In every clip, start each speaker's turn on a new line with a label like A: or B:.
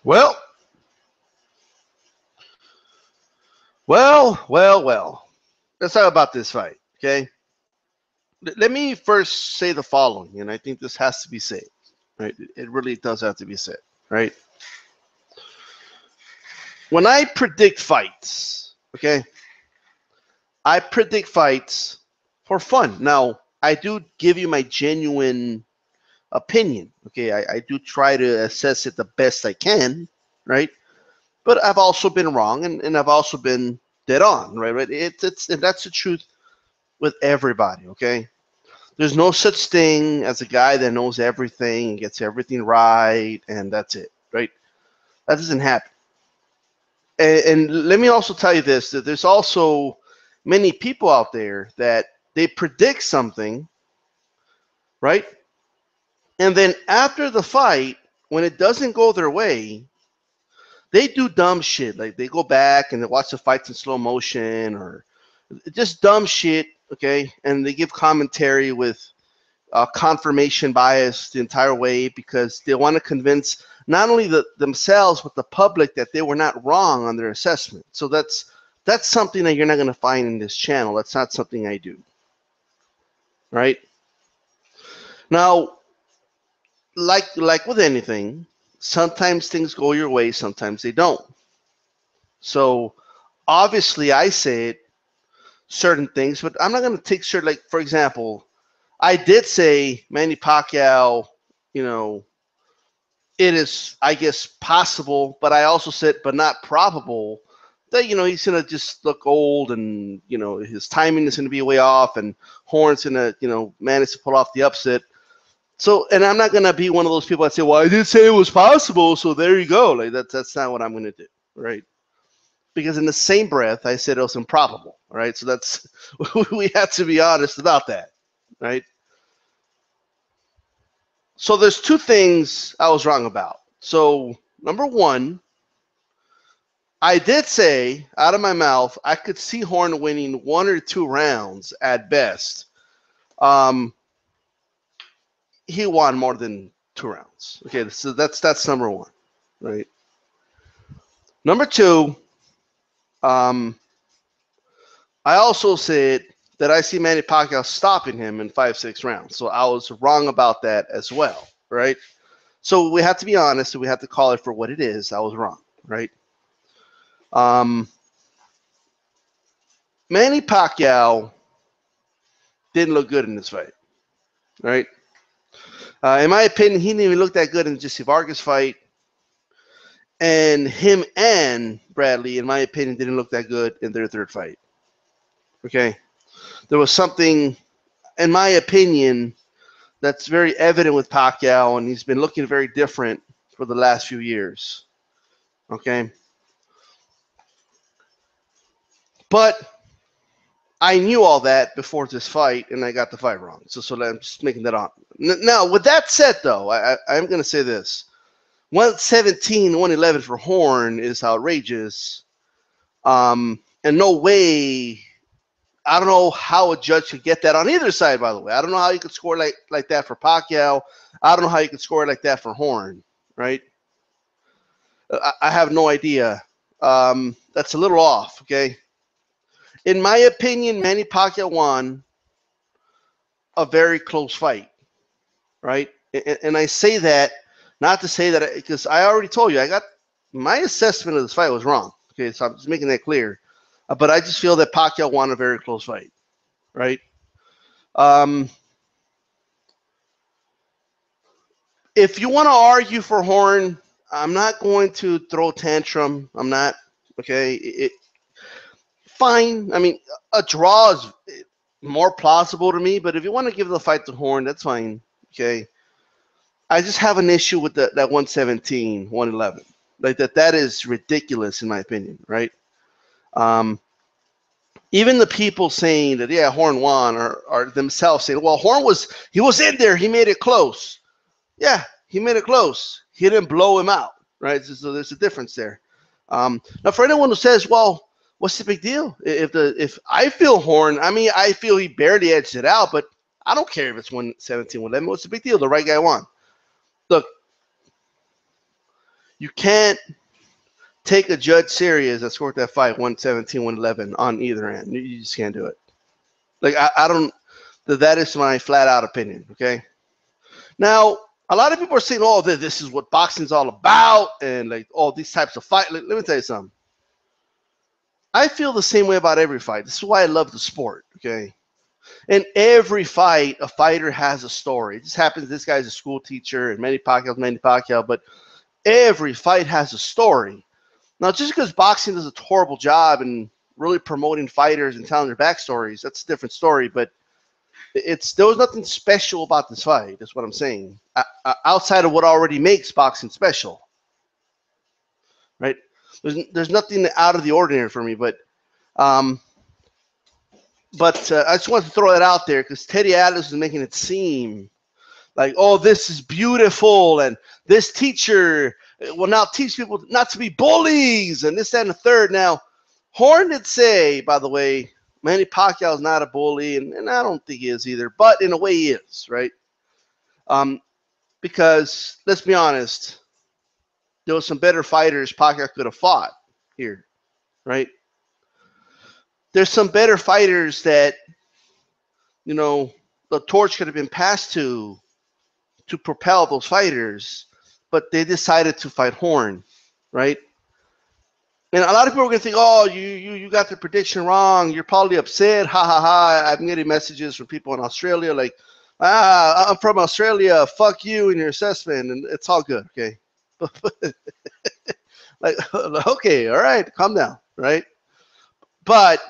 A: Well, well. Let's talk about this fight, okay? Let me first say the following, and I think this has to be said, right? It really does have to be said, right? When I predict fights, okay, I predict fights for fun. Now, I do give you my genuine opinion, okay? I do try to assess it the best I can, right? But I've also been wrong, and I've also been dead on, right? And that's the truth with everybody, okay? There's no such thing as a guy that knows everything and gets everything right, and that's it, right? That doesn't happen. And let me also tell you this, that there's also many people out there that they predict something, right? And then after the fight, when it doesn't go their way, they do dumb shit. Like they go back and they watch the fights in slow motion or just dumb shit, okay? And they give commentary with confirmation bias the entire way because they want to convince not only themselves but the public that they were not wrong on their assessment. So that's something that you're not going to find in this channel. That's not something I do. Right? Now, like with anything, sometimes things go your way, sometimes they don't. So obviously I said certain things, but I'm not going to take certain, like for example, I did say Manny Pacquiao, it is, I guess, possible, but I also said, but not probable, that, he's going to just look old and, his timing is going to be way off and Horn's going to, manage to pull off the upset. So, and I'm not going to be one of those people that say, well, I did say it was possible, so there you go. Like that's not what I'm going to do, right? Because in the same breath, I said it was improbable, right? So that's, we have to be honest about that, right? So there's two things I was wrong about. So number one, I did say out of my mouth I could see Horn winning 1 or 2 rounds at best. He won more than 2 rounds. Okay, so that's number one, right? Number two, I also said that I see Manny Pacquiao stopping him in 5-6 rounds. So I was wrong about that as well, right? So we have to be honest and we have to call it for what it is. I was wrong, right? Manny Pacquiao didn't look good in this fight, right? In my opinion, he didn't even look that good in the Jesse Vargas fight. And him and Bradley, in my opinion, didn't look that good in their third fight. Okay? There was something, in my opinion, that's very evident with Pacquiao, and he's been looking very different for the last few years. Okay? But I knew all that before this fight, and I got the fight wrong. So I'm just making that on. Now, with that said, though, I'm going to say this. 117, 111 for Horn is outrageous. And no way, I don't know how a judge could get that on either side, by the way. I don't know how you could score like that for Pacquiao. I don't know how you could score like that for Horn, right? I have no idea. That's a little off, okay? In my opinion, Manny Pacquiao won a very close fight, right? And I say that not to say that because I already told you I got my assessment of this fight was wrong. Okay, so I'm just making that clear. But I just feel that Pacquiao won a very close fight, right? If you want to argue for Horn, I'm not going to throw a tantrum. I'm not. Okay, fine. I mean, a draw is more plausible to me. But if you want to give the fight to Horn, that's fine. Okay. I just have an issue with that 117, 111. Like that is ridiculous in my opinion, right? Even the people saying that, yeah, Horn won are themselves saying, well, Horn was in there. He made it close. Yeah, he made it close. He didn't blow him out, right? So there's a difference there. Now, for anyone who says, well, what's the big deal? If I feel Horn, I mean, I feel he barely edged it out, but I don't care if it's 117, 111. What's the big deal? The right guy won. Look, You can't take a judge serious that scored that fight 117, 111 on either end. You just can't do it. Like, I don't, that is my flat out opinion, okay? Now, a lot of people are saying, oh, this is what boxing's all about, and like, all these types of fight. Let me tell you something. I feel the same way about every fight. This is why I love the sport, okay? In every fight, a fighter has a story. It just happens this guy's a school teacher, and Manny Pacquiao, but every fight has a story. Now, just because boxing does a horrible job in really promoting fighters and telling their backstories, that's a different story. But there was nothing special about this fight. That's what I'm saying. Outside of what already makes boxing special, right? There's nothing out of the ordinary for me. But I just wanted to throw that out there because Teddy Atlas is making it seem like, oh, this is beautiful, and this teacher will now teach people not to be bullies, and this, that, and the third. Now, Horn did say, by the way, Manny Pacquiao is not a bully, and I don't think he is either, but in a way he is, right? Because, let's be honest, there was some better fighters Pacquiao could have fought here, right? There's some better fighters that, you know, the torch could have been passed to propel those fighters, but they decided to fight Horn, right? And a lot of people are going to think, oh, you got the prediction wrong. You're probably upset. Ha, ha, ha. I'm getting messages from people in Australia like, I'm from Australia. Fuck you and your assessment. And it's all good, okay? Like, okay, all right, calm down, right? But,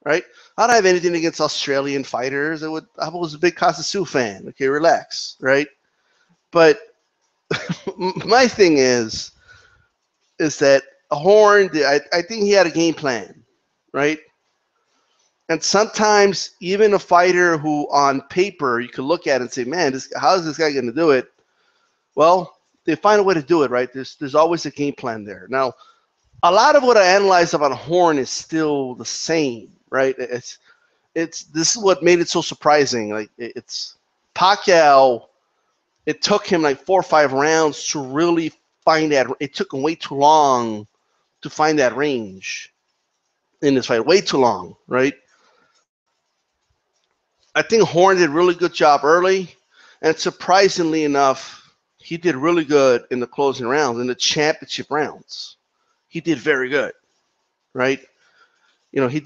A: right, I don't have anything against Australian fighters. I was a big Kasasu fan. Okay, relax, right? But my thing is that Horn, I think he had a game plan, right? And sometimes even a fighter who on paper you could look at and say, man, how is this guy going to do it? Well, they find a way to do it, right? There's always a game plan there. Now, a lot of what I analyze about Horn is still the same, right? This is what made it so surprising. Like, it's Pacquiao. It took him like 4 or 5 rounds to really find that. It took him way too long to find that range in this fight. Way too long, right? I think Horn did a really good job early, and surprisingly enough, he did really good in the closing rounds, in the championship rounds. He did very good, right? You know, he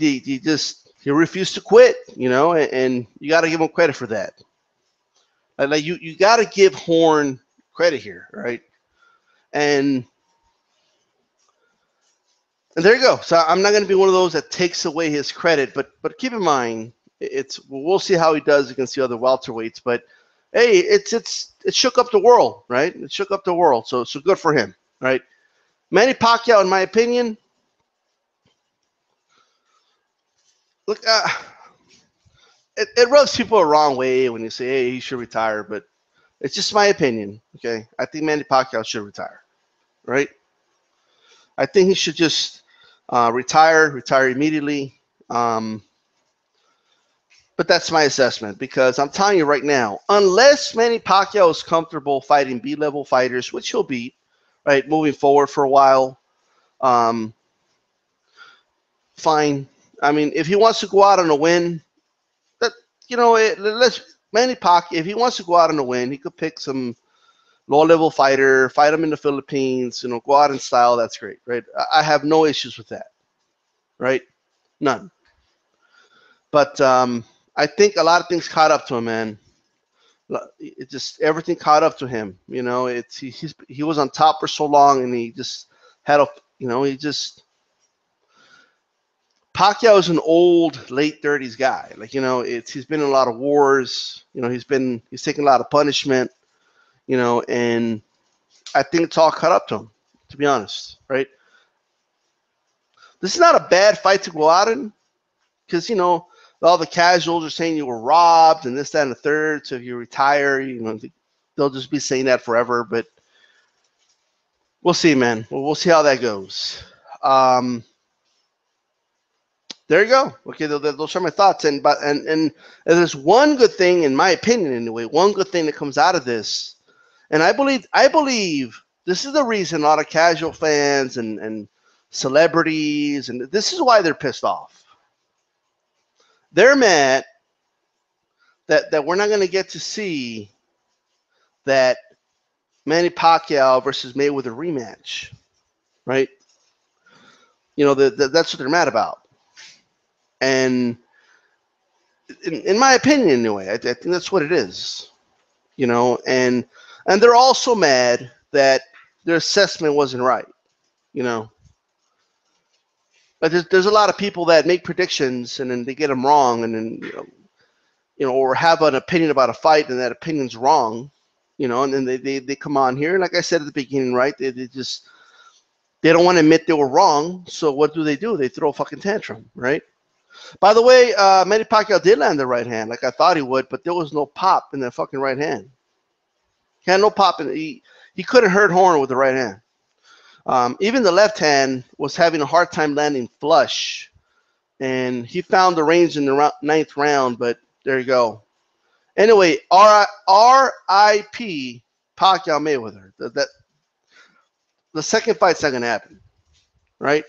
A: refused to quit, you know, and you got to give him credit for that. Like, you got to give Horn credit here, right? And there you go. So I'm not going to be one of those that takes away his credit, but keep in mind, we'll see how he does against the other welterweights. But hey, it shook up the world, right? It shook up the world. So good for him, right? Manny Pacquiao, in my opinion, look, it rubs people the wrong way when you say, hey, he should retire, but it's just my opinion, okay? I think Manny Pacquiao should retire, right? I think he should just retire immediately. But that's my assessment, because I'm telling you right now, unless Manny Pacquiao is comfortable fighting B-level fighters, which he'll be, right, moving forward for a while, fine. I mean, if he wants to go out on a win, you know, Manny Pacquiao, if he wants to go out on a win, he could pick some low-level fighter, fight him in the Philippines, you know, go out in style. That's great, right? I have no issues with that, right? None. But I think a lot of things caught up to him, man. It just, everything caught up to him. You know, he was on top for so long, and he just had a, you know, Pacquiao is an old, late 30s guy. Like, you know, he's been in a lot of wars. You know, he's taken a lot of punishment. You know, and I think it's all caught up to him, to be honest, right? This is not a bad fight to go out in, because, you know, all the casuals are saying you were robbed and this, that, and the third. So if you retire, you know, they'll just be saying that forever. But we'll see, man. We'll see how that goes. There you go. Okay, those are my thoughts. And there's one good thing, in my opinion, anyway. One good thing that comes out of this, and I believe This is the reason a lot of casual fans and celebrities, and this is why they're pissed off. They're mad that we're not going to get to see that Manny Pacquiao versus Mayweather rematch, right? You know, that's what they're mad about. And in my opinion, anyway, I think that's what it is. You know, and they're also mad that their assessment wasn't right. You know, but there's a lot of people that make predictions and then they get them wrong, and then or have an opinion about a fight and that opinion's wrong. You know, and then they come on here, and like I said at the beginning, right? They don't want to admit they were wrong. So what do? They throw a fucking tantrum, right? By the way, Manny Pacquiao did land the right hand like I thought he would, but there was no pop in that fucking right hand. He had no pop in it. He couldn't hurt Horn with the right hand. Even the left hand was having a hard time landing flush, and he found the range in the ninth round, but there you go. Anyway, R.I.P. Pacquiao Mayweather. The second fight's not going to happen, right?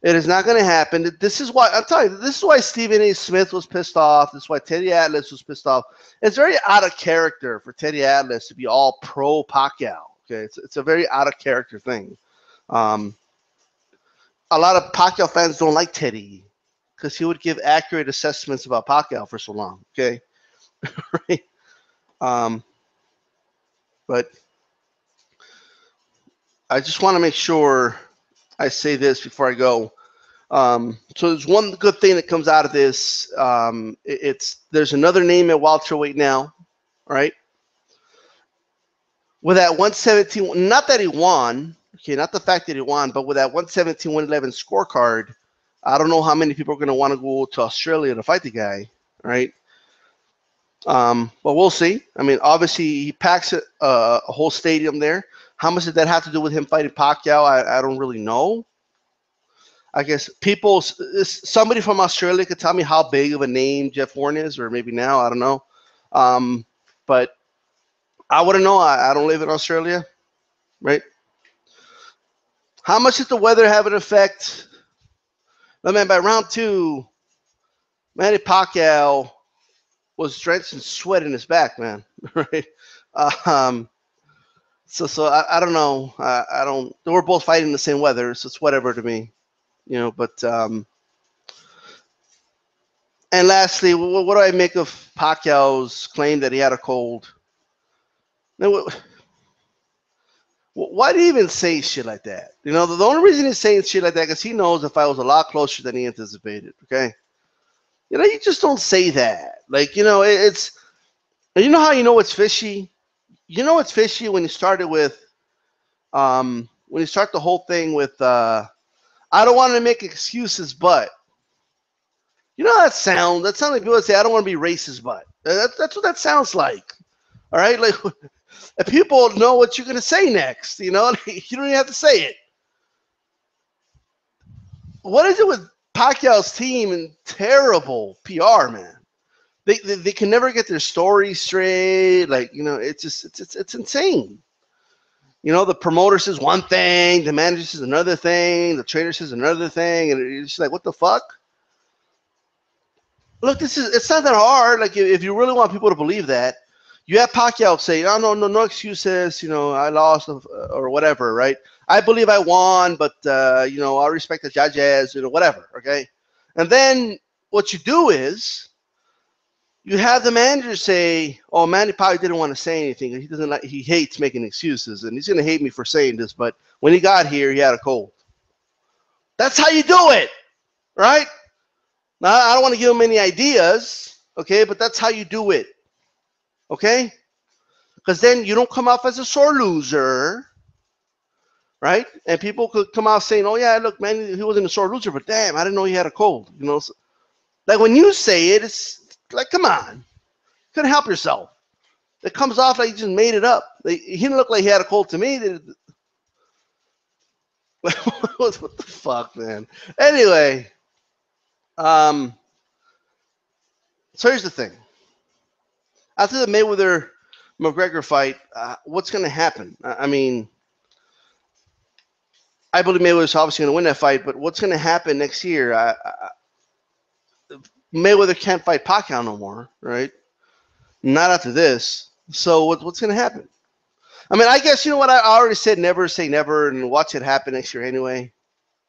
A: It is not going to happen. This is why I'm telling you. This is why Stephen A. Smith was pissed off. This is why Teddy Atlas was pissed off. It's very out of character for Teddy Atlas to be all pro Pacquiao. Okay, it's a very out of character thing. A lot of Pacquiao fans don't like Teddy because he would give accurate assessments about Pacquiao for so long. Okay, right? But I just want to make sure I say this before I go. So there's one good thing that comes out of this. There's another name at welterweight now, right? With that 117, not that he won, okay, not the fact that he won, but with that 117, 111 scorecard, I don't know how many people are going to want to go to Australia to fight the guy, right? But we'll see. I mean, obviously he packs a whole stadium there. How much did that have to do with him fighting Pacquiao? I don't really know. I guess somebody from Australia could tell me how big of a name Jeff Horn is, or maybe now, I don't know. But I wouldn't know. I don't live in Australia, right? How much did the weather have an effect? I mean, by round 2, Manny Pacquiao was drenched in sweat in his back, man, right? So I don't know. I don't. They were both fighting in the same weather, so it's whatever to me, you know. But and lastly, what do I make of Pacquiao's claim that he had a cold? Now, why do you even say shit like that? You know, the only reason he's saying shit like that is because he knows the fight was a lot closer than he anticipated. Okay, you know, you just don't say that. Like, you know, it's. You know how you know it's fishy? You know it's fishy when you started with, when you start the whole thing with, I don't want to make excuses, but. You know that sound? That sounds like people say, I don't want to be racist, but. That's what that sounds like. All right? Like, if people know what you're going to say next, you know, you don't even have to say it. What is it with Pacquiao's team and terrible PR, man? They can never get their story straight. Like, you know, it's insane. You know, the promoter says one thing, the manager says another thing, the trainer says another thing, and it's just like, what the fuck? Look, it's not that hard. Like, if you really want people to believe that, you have Pacquiao say, oh, no excuses, you know, I lost or whatever, right? I believe I won, but, you know, I respect the judges, you know, whatever, okay? And then what you do is you have the manager say, oh, Manny Pacquiao didn't want to say anything. He hates making excuses, and he's going to hate me for saying this, but when he got here, he had a cold. That's how you do it, right? Now, I don't want to give him any ideas, okay, but that's how you do it, okay? Because then you don't come off as a sore loser, right? And people could come out saying, oh, yeah, look, man, he wasn't a sore loser, but damn, I didn't know he had a cold, you know? So, like, when you say it, it's like, come on. You couldn't help yourself. It comes off like you just made it up. He didn't look like he had a cold to me. What the fuck, man? Anyway, so here's the thing. After the Mayweather-McGregor fight, what's going to happen? I mean, I believe Mayweather's obviously going to win that fight, but what's going to happen next year? Mayweather can't fight Pacquiao no more, right? Not after this. So what's going to happen? I mean, I guess, you know what? I already said never say never, and watch it happen next year anyway.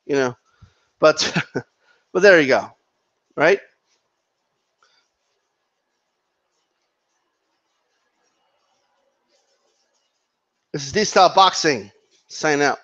A: You know, but but there you go, right? This is DStyleBoxing. Sign out.